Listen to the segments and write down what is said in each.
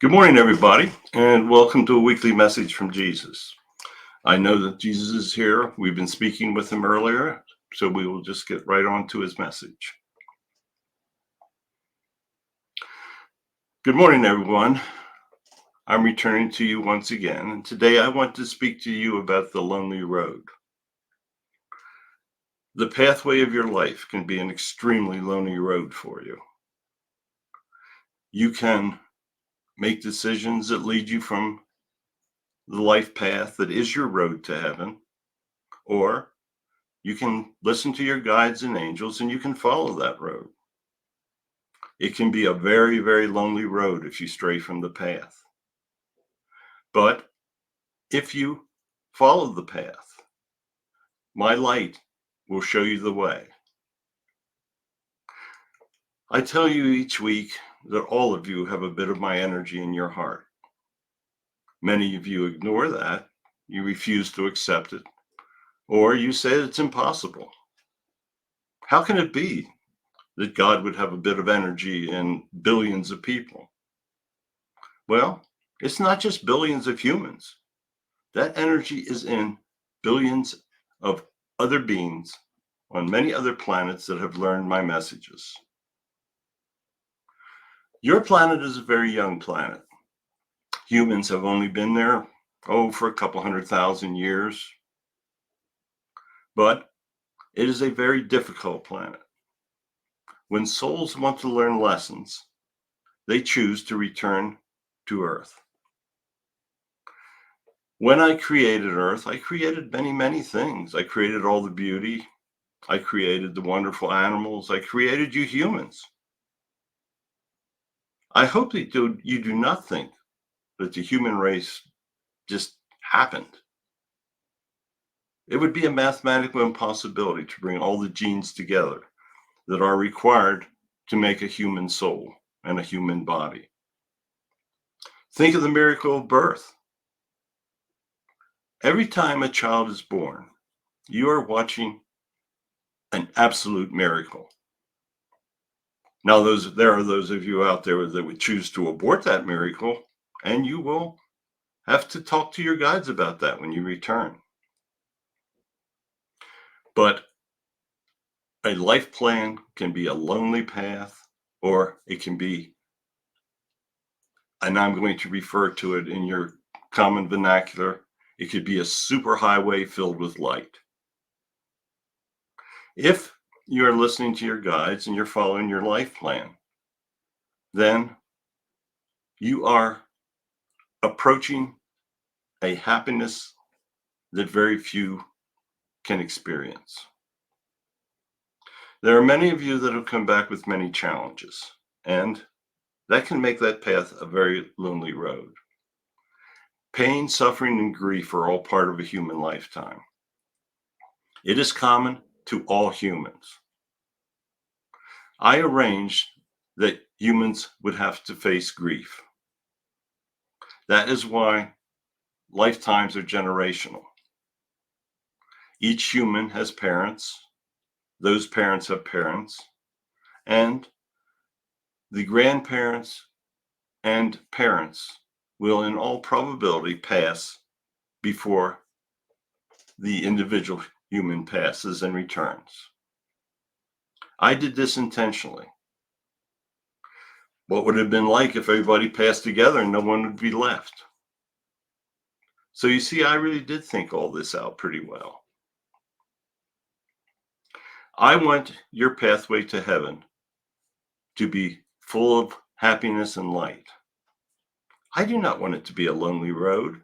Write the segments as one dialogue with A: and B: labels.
A: Good morning, everybody, and welcome to a weekly message from Jesus. I know that Jesus is here. We've been speaking with him earlier, so we will just get right on to his message. Good morning, everyone. I'm returning to you once again, and today I want to speak to you about the lonely road. The pathway of your life can be an extremely lonely road for you. You can make decisions that lead you from the life path that is your road to heaven, or you can listen to your guides and angels and you can follow that road. It can be a very, very lonely road if you stray from the path. But if you follow the path, my light will show you the way. I tell you each week that all of you have a bit of my energy in your heart. Many of you ignore that, you refuse to accept it, or you say it's impossible. How can it be that God would have a bit of energy in billions of people? Well, it's not just billions of humans. That energy is in billions of other beings on many other planets that have learned my messages. Your planet is a very young planet. Humans have only been there, for a couple 100,000 years. But it is a very difficult planet. When souls want to learn lessons, they choose to return to Earth. When I created Earth, I created many, many things. I created all the beauty. I created the wonderful animals. I created you humans. I hope that you do not think that the human race just happened. It would be a mathematical impossibility to bring all the genes together that are required to make a human soul and a human body. Think of the miracle of birth. Every time a child is born, you are watching an absolute miracle. Now, there are those of you out there that would choose to abort that miracle, and you will have to talk to your guides about that when you return. But a life plan can be a lonely path, or it can be, and I'm going to refer to it in your common vernacular, it could be a superhighway filled with light. If you are listening to your guides and you're following your life plan, then you are approaching a happiness that very few can experience. There are many of you that have come back with many challenges, and that can make that path a very lonely road. Pain, suffering, and grief are all part of a human lifetime. It is common to all humans. I arranged that humans would have to face grief. That is why lifetimes are generational. Each human has parents. Those parents have parents. And the grandparents and parents will, in all probability, pass before the individual human passes and returns. I did this intentionally. What would it have been like if everybody passed together and no one would be left? So you see, I really did think all this out pretty well. I want your pathway to heaven to be full of happiness and light. I do not want it to be a lonely road.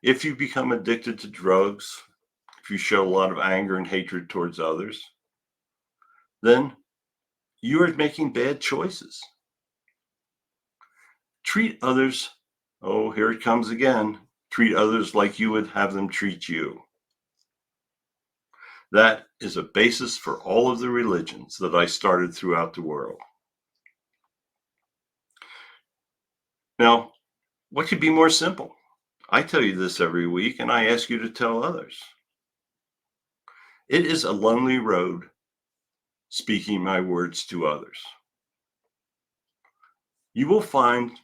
A: If you become addicted to drugs, if you show a lot of anger and hatred towards others, then you are making bad choices. Treat others, here it comes again, treat others like you would have them treat you. That is a basis for all of the religions that I started throughout the world. Now, what could be more simple? I tell you this every week, and I ask you to tell others. It is a lonely road speaking my words to others. You will find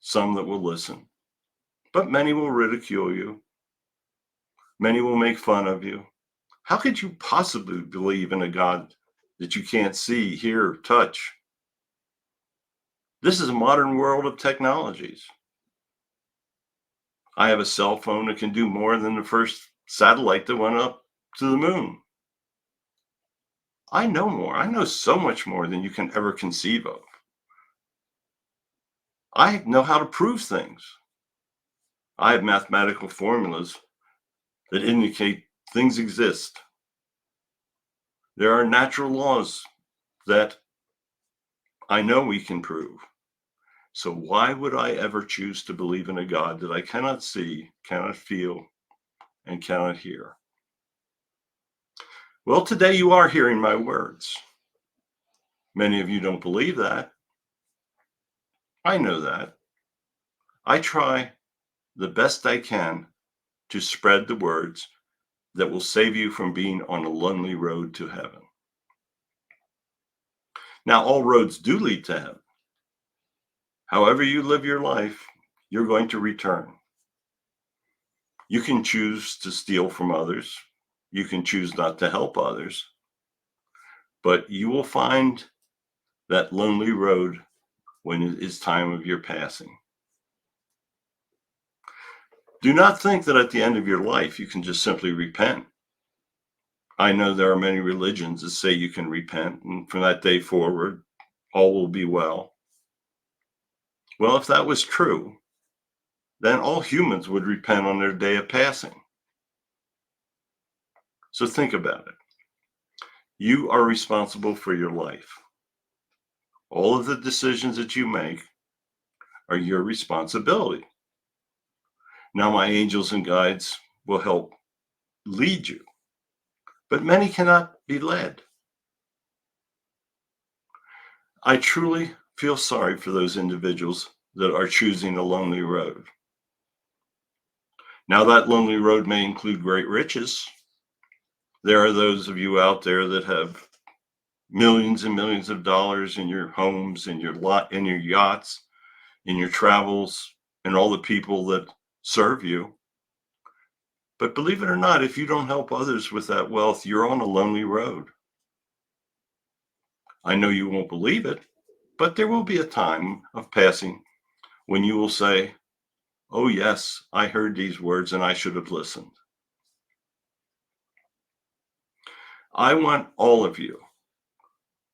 A: some that will listen, but many will ridicule you. Many will make fun of you. How could you possibly believe in a God that you can't see, hear, touch? This is a modern world of technologies. I have a cell phone that can do more than the first satellite that went up to the moon. I know more. I know so much more than you can ever conceive of. I know how to prove things. I have mathematical formulas that indicate things exist. There are natural laws that I know we can prove. So why would I ever choose to believe in a God that I cannot see, cannot feel, and cannot hear? Well, today you are hearing my words. Many of you don't believe that. I know that. I try the best I can to spread the words that will save you from being on a lonely road to heaven. Now, all roads do lead to heaven. However you live your life, you're going to return. You can choose to steal from others. You can choose not to help others. But you will find that lonely road when it is time of your passing. Do not think that at the end of your life you can just simply repent. I know there are many religions that say you can repent, and from that day forward, all will be well. Well, if that was true, then all humans would repent on their day of passing. So think about it. You are responsible for your life. All of the decisions that you make are your responsibility. Now, my angels and guides will help lead you, but many cannot be led. I truly feel sorry for those individuals that are choosing a lonely road. Now, that lonely road may include great riches. There are those of you out there that have millions and millions of dollars in your homes, in your lot, in your yachts, in your travels, and all the people that serve you. But believe it or not, if you don't help others with that wealth, you're on a lonely road. I know you won't believe it, but there will be a time of passing when you will say, "Oh, yes, I heard these words and I should have listened." I want all of you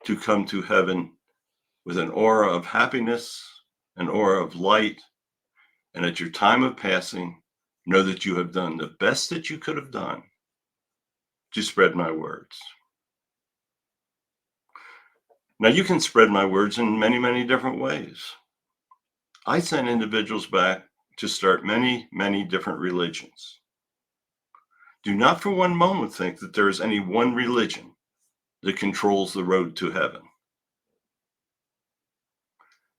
A: to come to heaven with an aura of happiness, an aura of light, and at your time of passing, know that you have done the best that you could have done to spread my words. Now, you can spread my words in many, many different ways. I send individuals back to start many, many different religions. Do not for one moment think that there is any one religion that controls the road to heaven.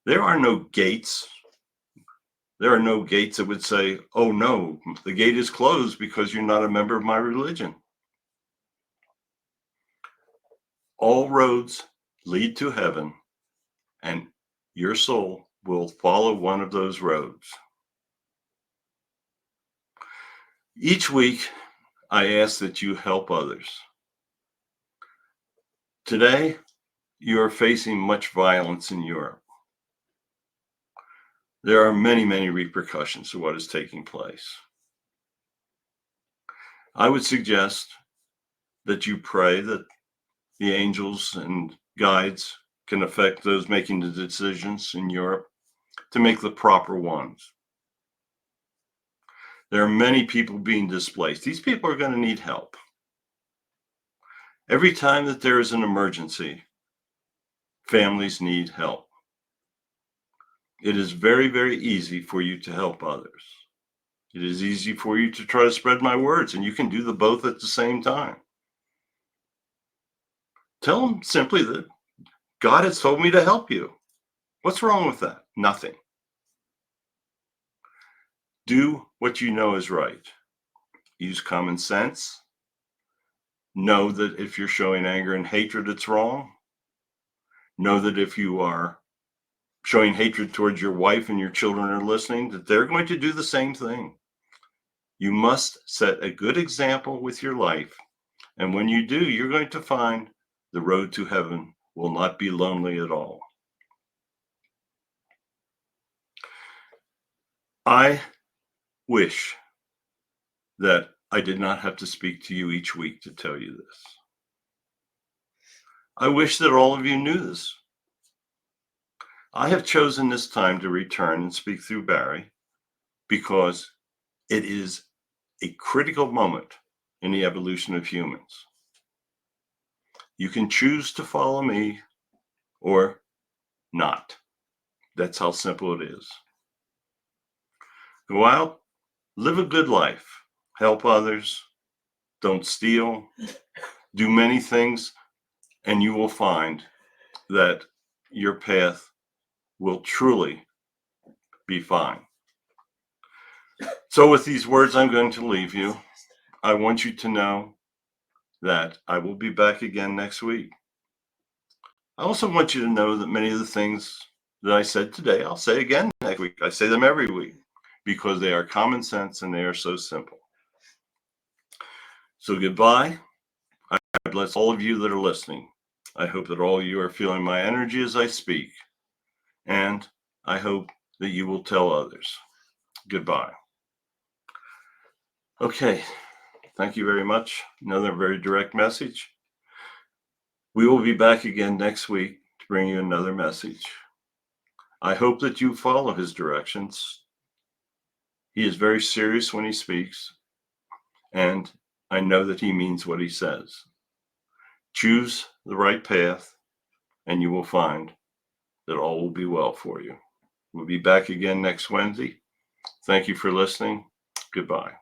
A: There are no gates. There are no gates that would say, "Oh no, the gate is closed because you're not a member of my religion." All roads lead to heaven, and your soul will follow one of those roads. Each week, I ask that you help others. Today, you are facing much violence in Europe. There are many, many repercussions to what is taking place. I would suggest that you pray that the angels and guides can affect those making the decisions in Europe to make the proper ones. There are many people being displaced. These people are going to need help. Every time that there is an emergency, families need help. It is very, very easy for you to help others. It is easy for you to try to spread my words, and you can do the both at the same time. Tell them simply that God has told me to help you. What's wrong with that? Nothing. Do what you know is right. Use common sense. Know that if you're showing anger and hatred, it's wrong. Know that if you are showing hatred towards your wife and your children are listening, that they're going to do the same thing. You must set a good example with your life. And when you do, you're going to find the road to heaven will not be lonely at all. I wish that I did not have to speak to you each week to tell you this. I wish that all of you knew this. I have chosen this time to return and speak through Barry because it is a critical moment in the evolution of humans. You can choose to follow me or not. That's how simple it is. Go out, live a good life, help others, don't steal, do many things, and you will find that your path will truly be fine. So, with these words, I'm going to leave you. I want you to know that I will be back again next week. I also want you to know that many of the things that I said today, I'll say again next week. I say them every week because they are common sense and they are so simple. So, goodbye. I bless all of you that are listening. I hope that all of you are feeling my energy as I speak. And I hope that you will tell others. Goodbye. Okay. Thank you very much. Another very direct message. We will be back again next week to bring you another message. I hope that you follow his directions. He is very serious when he speaks, and I know that he means what he says. Choose the right path, and you will find that all will be well for you. We'll be back again next Wednesday. Thank you for listening. Goodbye.